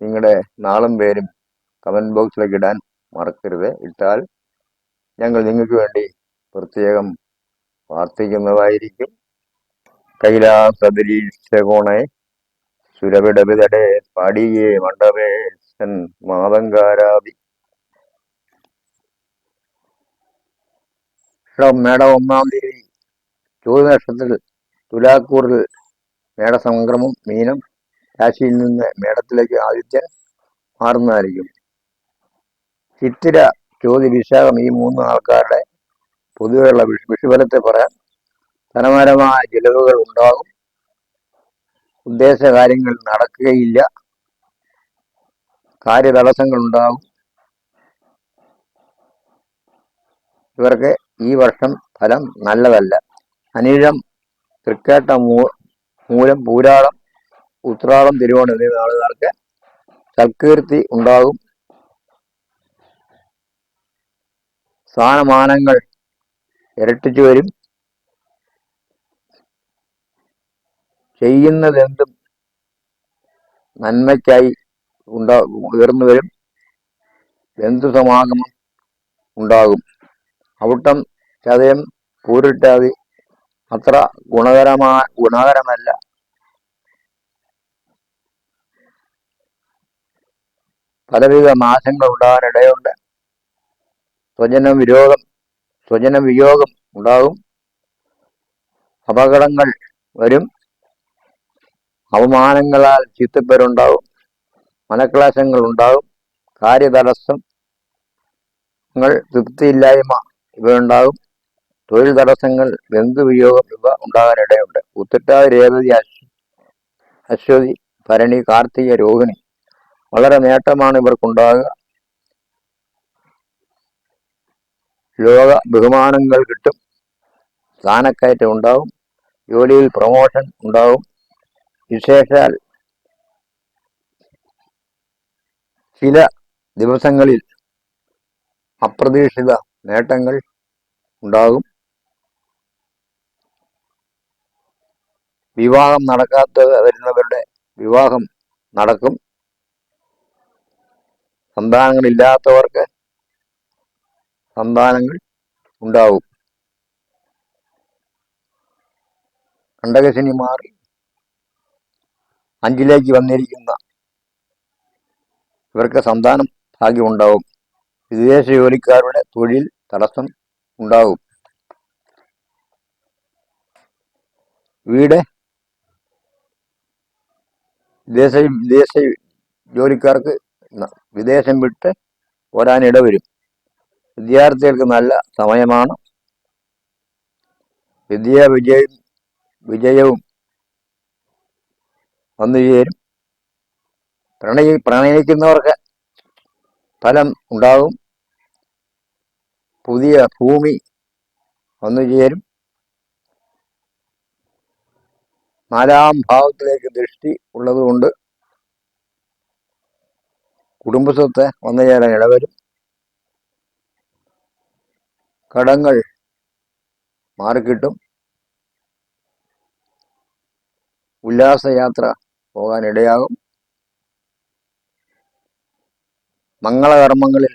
നിങ്ങളുടെ നാളും പേരും കമന്റ് ബോക്സിലേക്ക് ഇടാൻ മറക്കരുത്. ഇട്ടാൽ ഞങ്ങൾ നിങ്ങൾക്ക് വേണ്ടി പ്രത്യേകം പ്രാർത്ഥിക്കുന്നതായിരിക്കും. കൈലാസദരീശകോണേ സുരവിടവിതടെ പാടിയേ മണ്ഡപേശൻ മാതങ്കാരാതി. മേടം 1-ാം തീയതി ചോതി നക്ഷത്രത്തിൽ തുലാക്കൂറിൽ മേടസംക്രമം മീനം രാശിയിൽ നിന്ന് മേടത്തിലേക്ക് ആദിത്യൻ മാറുന്നതായിരിക്കും. ചിത്തിര ചോതി വിശാഖം ഈ 3 ആൾക്കാരുടെ പൊതുവെയുള്ള വിഷുഫലത്തെ പറയാൻ ധനപരമായ ചിലവുകൾ ഉണ്ടാകും. ഉദ്ദേശ കാര്യങ്ങൾ നടക്കുകയില്ല. കാര്യതടസ്സങ്ങൾ ഉണ്ടാകും. ഇവർക്ക് ഈ വർഷം ഫലം നല്ലതല്ല. അനിഴം തൃക്കേട്ട മൂലം പൂരാടം ഉത്രാടം തിരുവോണം എന്നീ നാളുകാർക്ക് സൽകീർത്തി ഉണ്ടാകും. സ്ഥാനമാനങ്ങൾ ഇരട്ടിച്ചു വരും. ചെയ്യുന്നതെന്തും നന്മയ്ക്കായി ഉയർന്നു വരും. ബന്ധുസമാഗമം ഉണ്ടാകും. അവിട്ടം ചതയം പൂരിട്ടാതി അത്ര ഗുണകരമല്ല. പലവിധ നാശങ്ങൾ ഉണ്ടാകാനിടയുണ്ട്. സ്വജന വിയോഗം ഉണ്ടാകും. അപകടങ്ങൾ വരും. അവമാനങ്ങളാൽ ചീത്തപ്പേരുണ്ടാകും. മനക്ലേശങ്ങൾ ഉണ്ടാകും. കാര്യതടസ്സങ്ങൾ, തൃപ്തിയില്ലായ്മ ഇവയുണ്ടാകും. തൊഴിൽ തടസ്സങ്ങൾ, ബന്ധുവിയോഗം ഇവ ഉണ്ടാകാനിടയുണ്ട്. ഉത്രട്ടാതി രേവതി അശ്വതി ഭരണി കാർത്തിക രോഹിണി വളരെ നേട്ടമാണ് ഇവർക്കുണ്ടാകുക. ലോക ബഹുമാനങ്ങൾ കിട്ടും. സ്ഥാനക്കയറ്റം ഉണ്ടാവും. ജോലിയിൽ പ്രമോഷൻ ഉണ്ടാവും. വിശേഷാൽ ചില ദിവസങ്ങളിൽ അപ്രതീക്ഷിത നേട്ടങ്ങൾ ഉണ്ടാകും. വിവാഹം നടക്കാത്തത് വരുന്നവരുടെ വിവാഹം നടക്കും. സന്താനങ്ങളില്ലാത്തവർക്ക് സന്താനങ്ങൾ ഉണ്ടാവും. കണ്ടകശനി മാറി 5ലേക്ക് വന്നിരിക്കുന്ന ഇവർക്ക് സന്താനം ഭാഗ്യമുണ്ടാവും. വിദേശ ജോലിക്കാരുടെ തൊഴിൽ തടസ്സം ഉണ്ടാകും. വിദേശ ജോലിക്കാർക്ക് വിദേശം വിട്ട് പോരാനിടവരും. വിദ്യാർത്ഥികൾക്ക് നല്ല സമയമാണ്. വിജയവും വന്നു ചേരും. പ്രണയിക്കുന്നവർക്ക് ഫലം ഉണ്ടാകും. പുതിയ ഭൂമി വന്നു ചേരും. 4-ാം ഭാവത്തിലേക്ക് ദൃഷ്ടി ഉള്ളതുകൊണ്ട് കുടുംബസ്വത്ത് വന്നു ചേരാൻ ഇടവരും. കടങ്ങൾ മാറിക്കിട്ടും. ഉല്ലാസയാത്ര പോകാനിടയാകും. മംഗളകർമ്മങ്ങളിൽ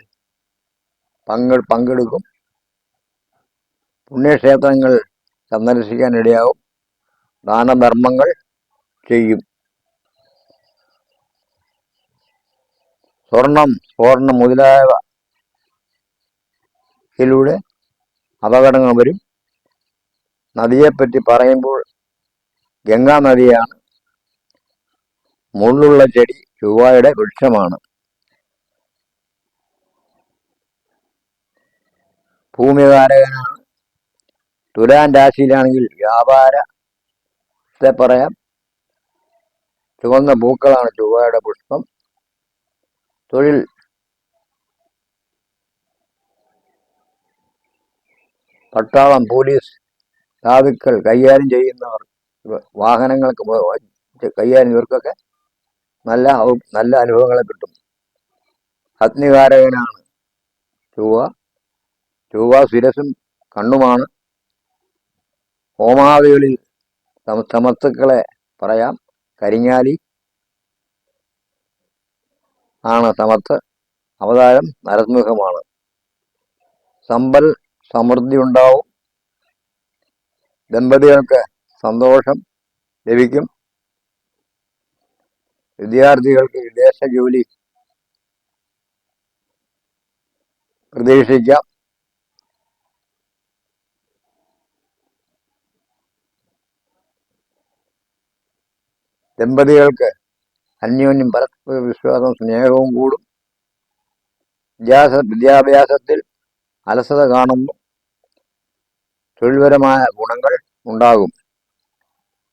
പങ്കെടുക്കും. പുണ്യക്ഷേത്രങ്ങൾ സന്ദർശിക്കാനിടയാകും. ദാനധർമ്മങ്ങൾ ചെയ്യും. സ്വർണം മുതലായവയിലൂടെ അപകടങ്ങൾ വരും. നദിയെപ്പറ്റി പറയുമ്പോൾ ഗംഗാ നദിയാണ്. മുള്ളുള്ള ചെടി ചൊവ്വയുടെ വൃക്ഷമാണ്. ഭൂമികാരകനാണ്. തുലാം രാശിയിലാണെങ്കിൽ വ്യാപാരത്തെ പറയാം. ചുവന്ന പൂക്കളാണ് ചൊവ്വയുടെ പുഷ്പം. തൊഴിൽ പട്ടാളം, പോലീസ്, സാധുക്കൾ കൈകാര്യം ചെയ്യുന്നവർ, വാഹനങ്ങൾക്ക് കൈകാര്യം ഇവർക്കൊക്കെ നല്ല അനുഭവങ്ങളെ കിട്ടും. അഗ്നികാരകനാണ് ചൊവ്വ ശിരസും കണ്ണുമാണ്. ഹോമാദികളിൽ സമസ്തുക്കളെ പറയാം. കരിങ്ങാലി, ആണ് സമത്ത്, അവതാരം നരസിംഹമാണ്. സമ്പൽ സമൃദ്ധി ഉണ്ടാവും. ദമ്പതികൾക്ക് സന്തോഷം ലഭിക്കും. വിദ്യാർത്ഥികൾക്ക് വിദേശ ജോലി പ്രതീക്ഷിക്കാം. ദമ്പതികൾക്ക് അന്യോന്യം പരസ്പര വിശ്വാസവും സ്നേഹവും കൂടും. വിദ്യാഭ്യാസത്തിൽ അലസത കാണുന്നു. തൊഴിൽപരമായ ഗുണങ്ങൾ ഉണ്ടാകും.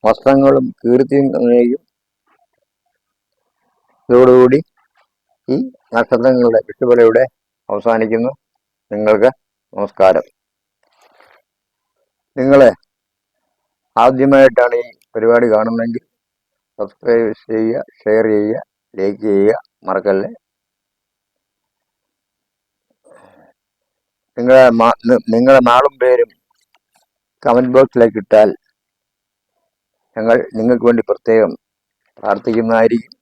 വസ്ത്രങ്ങളും കീർത്തിയും നിർണ്ണയിക്കും. ഇതോടുകൂടി ഈ നക്ഷത്രങ്ങളുടെ വിഷുബലയുടെ അവസാനിക്കുന്നു. നിങ്ങൾക്ക് നമസ്കാരം. നിങ്ങളെ ആദ്യമായിട്ടാണ് ഈ പരിപാടി കാണുന്നതെങ്കിൽ സബ്സ്ക്രൈബ് ചെയ്യുക, ഷെയർ ചെയ്യുക, ലൈക്ക് ചെയ്യുക, മറക്കല്ലേ. നിങ്ങളുടെ നാളും പേരും കമന്റ് ബോക്സിലേക്ക് ഇട്ടാൽ ഞങ്ങൾ നിങ്ങൾക്ക് വേണ്ടി പ്രത്യേകം പ്രാർത്ഥിക്കുന്നതായിരിക്കും.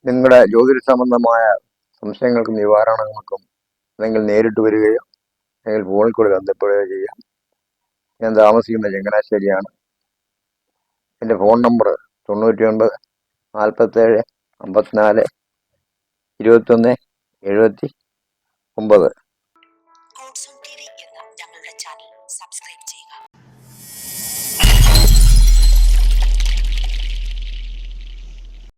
നിങ്ങളുടെ ജ്യോതിഷ സംബന്ധമായ സംശയങ്ങൾക്കും നിവാരണങ്ങൾക്കും അല്ലെങ്കിൽ നേരിട്ട് വരികയോ അല്ലെങ്കിൽ ഫോണിൽ കൂടെ ബന്ധപ്പെടുകയോ ചെയ്യാം. ഞാൻ താമസിക്കുന്ന ചങ്ങനാശ്ശേരിയാണ്. എൻ്റെ ഫോൺ നമ്പർ 99 47 54 21 79.